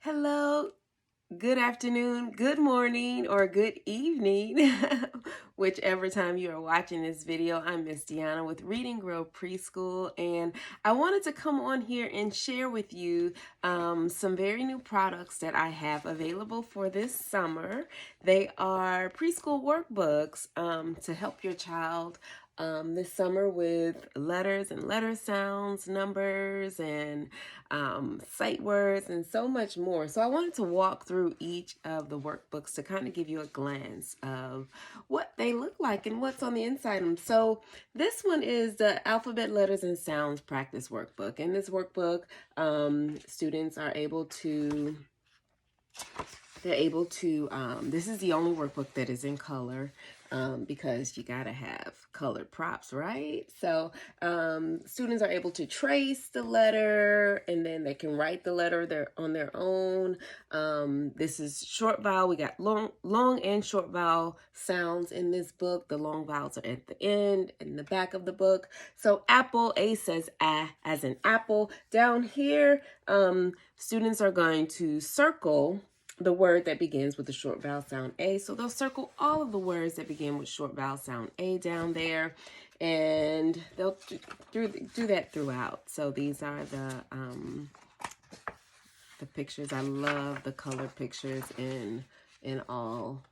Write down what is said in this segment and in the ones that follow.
Hello, good afternoon, good morning, or good evening, whichever time you are watching this video. I'm Miss Deanna with Reading Grow Preschool, and I wanted to come on here and share with you some very new products that I have available for this summer. They are preschool workbooks to help your child this summer with letters and letter sounds, numbers, and sight words, and so much more. So I wanted to walk through each of the workbooks to kind of give you a glance of what they look like and what's on the inside of them. So this one is the Alphabet, Letters, and Sounds Practice Workbook. In this workbook, students are able to this is the only workbook that is in color because you gotta have colored props, right? So students are able to trace the letter, and then they can write the letter on their own. This is short vowel. We got long and short vowel sounds in this book. The long vowels are at the end in the back of the book. So apple, A says a as in apple. Down here, students are going to circle the word that begins with the short vowel sound A. So they'll circle all of the words that begin with short vowel sound A down there, and they'll do that throughout. So these are the pictures. I love the color pictures on all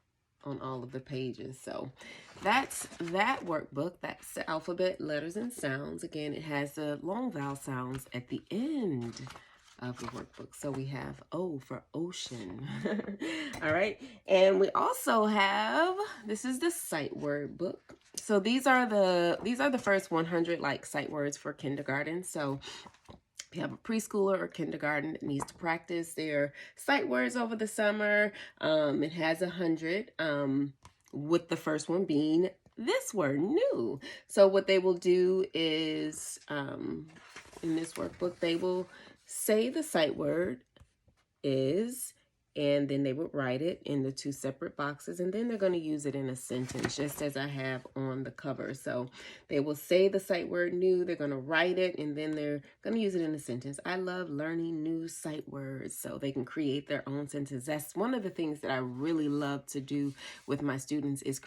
of the pages. So that's that workbook. That's the Alphabet, Letters, and Sounds. Again, it has the long vowel sounds at the end of the workbook. So we have O for ocean. All right. And we also have, this is the sight word book. So these are the first 100 like sight words for kindergarten. So if you have a preschooler or kindergarten that needs to practice their sight words over the summer, it has 100, with the first one being this word, new. So what they will do is, in this workbook, they will say the sight word is, and then they would write it in the two separate boxes, and then they're going to use it in a sentence, just as I have on the cover. So they will say the sight word new, they're going to write it, and then they're going to use it in a sentence. I love learning new sight words so they can create their own sentence. That's one of the things that I really love to do with my students, is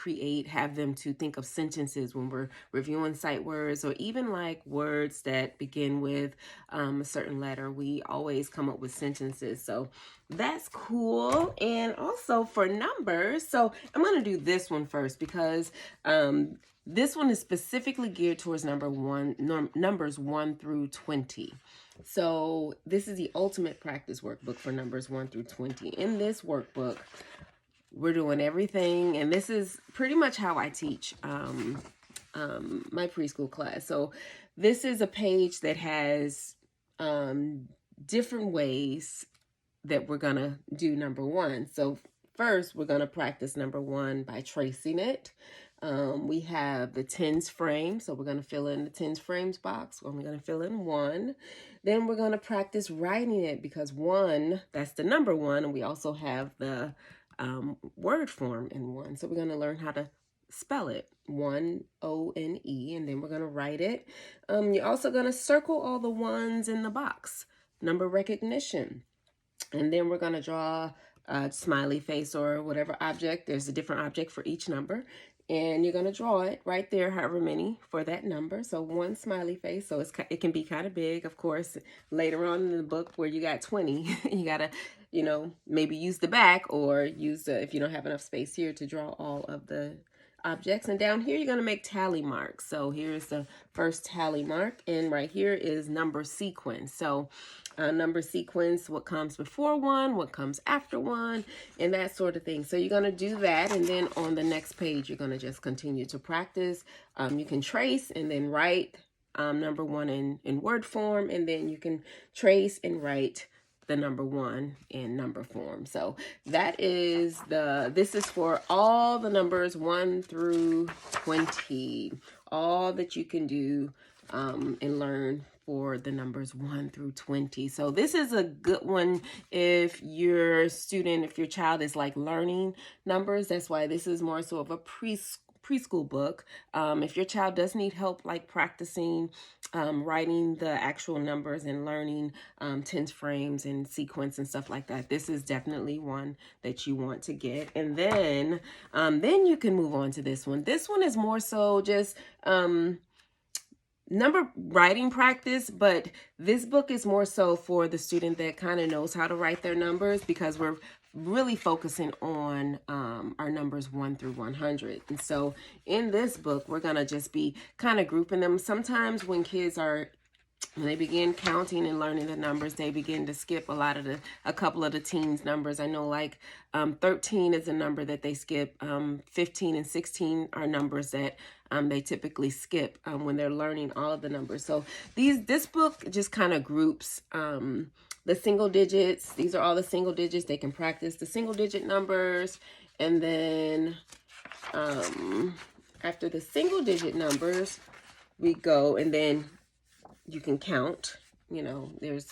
have them to think of sentences when we're reviewing sight words, or even like words that begin with a certain letter. We always come up with sentences. So that's cool. And also for numbers, so I'm going to do this one first because this one is specifically geared towards numbers 1 through 20. So this is the ultimate practice workbook for numbers 1 through 20. In this workbook, we're doing everything, and this is pretty much how I teach my preschool class. So this is a page that has different ways that we're going to do number 1. So first, we're going to practice number 1 by tracing it. We have the tens frame, so we're going to fill in the tens frames box. We're going to fill in 1. Then we're going to practice writing it, because 1, that's the number 1, and we also have the word form in 1. So we're going to learn how to spell it, 1 O-N-E, and then we're going to write it. You're also going to circle all the ones in the box, number recognition. And then we're going to draw a smiley face or whatever object. There's a different object for each number. And you're going to draw it right there, however many for that number. So 1 smiley face. So it can be kind of big. Of course, later on in the book where you got 20, you got to, maybe use the back, or use if you don't have enough space here, to draw all of the objects. And down here, you're going to make tally marks. So here's the first tally mark, and right here is number sequence. So number sequence, what comes before 1, what comes after 1, and that sort of thing. So you're going to do that, and then on the next page, you're going to just continue to practice. You can trace and then write number 1 in word form, and then you can trace and write the number 1 in number form. So that is this is for all the numbers 1 through 20, all that you can do and learn for the numbers 1 through 20. So this is a good one if your child is like learning numbers. That's why this is more so of a preschool book. If your child does need help like practicing writing the actual numbers and learning tens frames and sequence and stuff like that, this is definitely one that you want to get. And then you can move on to this one. This one is more so just number writing practice, but this book is more so for the student that kind of knows how to write their numbers, because we're really focusing on our numbers 1 through 100. And so in this book, we're going to just be kind of grouping them. Sometimes when they begin counting and learning the numbers, they begin to skip a couple of the teens' numbers. I know like 13 is a number that they skip. 15 and 16 are numbers that they typically skip when they're learning all of the numbers. So this book just kind of groups the single digits. These are all the single digits. They can practice the single digit numbers. And then after the single digit numbers, we go, and then you can count. You know, there's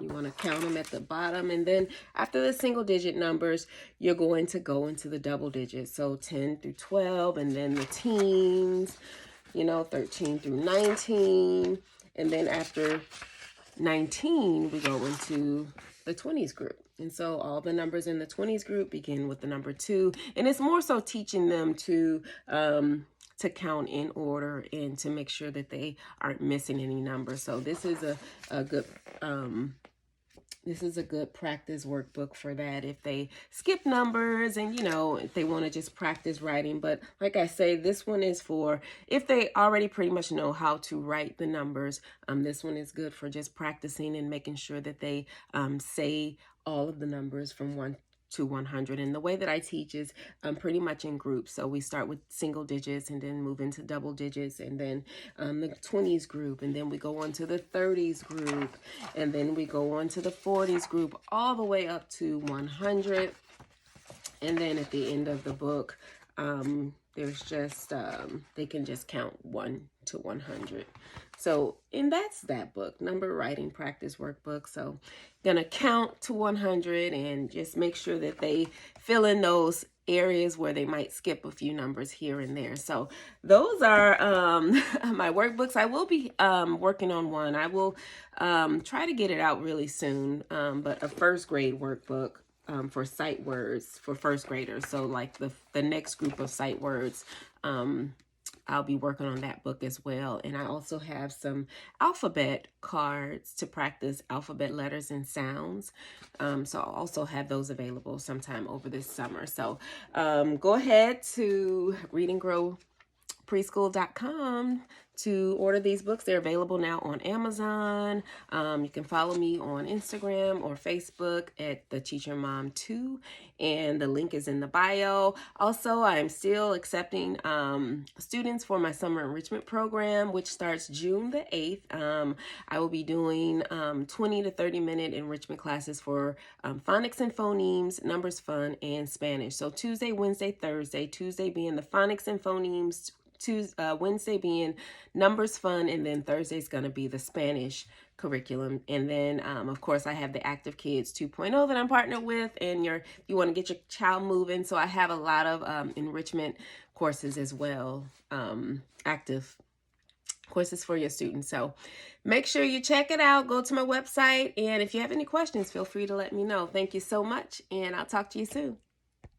you want to count them at the bottom, and then after the single digit numbers, you're going to go into the double digits. So 10 through 12, and then the teens, 13 through 19, and then after 19, we go into the 20s group. And so all the numbers in the 20s group begin with the number 2, and it's more so teaching them to count in order and to make sure that they aren't missing any numbers. So this is a good practice workbook for that if they skip numbers and if they want to just practice writing. But like I say, this one is for if they already pretty much know how to write the numbers. This one is good for just practicing and making sure that they say all of the numbers from 1 to 100. And the way that I teach is pretty much in groups. So we start with single digits and then move into double digits, and then the 20s group, and then we go on to the 30s group, and then we go on to the 40s group, all the way up to 100. And then at the end of the book, there's just they can just count 1 to 100. So, and that's that book, number writing practice workbook. So gonna count to 100 and just make sure that they fill in those areas where they might skip a few numbers here and there. So those are my workbooks. I will be working on one. I will try to get it out really soon, but a first grade workbook for sight words for first graders. So like the next group of sight words, I'll be working on that book as well. And I also have some alphabet cards to practice alphabet letters and sounds. So I'll also have those available sometime over this summer. So go ahead to readandgrowpreschool.com to order these books. They're available now on Amazon. You can follow me on Instagram or Facebook at the Teacher Mom 2, and the link is in the bio. Also, I'm still accepting students for my summer enrichment program, which starts June the 8th. I will be doing 20 to 30 minute enrichment classes for phonics and phonemes, numbers fun, and Spanish. So Tuesday, Wednesday, Thursday. Tuesday being the phonics and phonemes, Wednesday being numbers fun, and then Thursday's going to be the Spanish curriculum. And then of course I have the Active Kids 2.0 that I'm partnered with, and you want to get your child moving. So I have a lot of enrichment courses as well, active courses for your students. So make sure you check it out. Go to my website, and if you have any questions, feel free to let me know. Thank you so much, and I'll talk to you soon.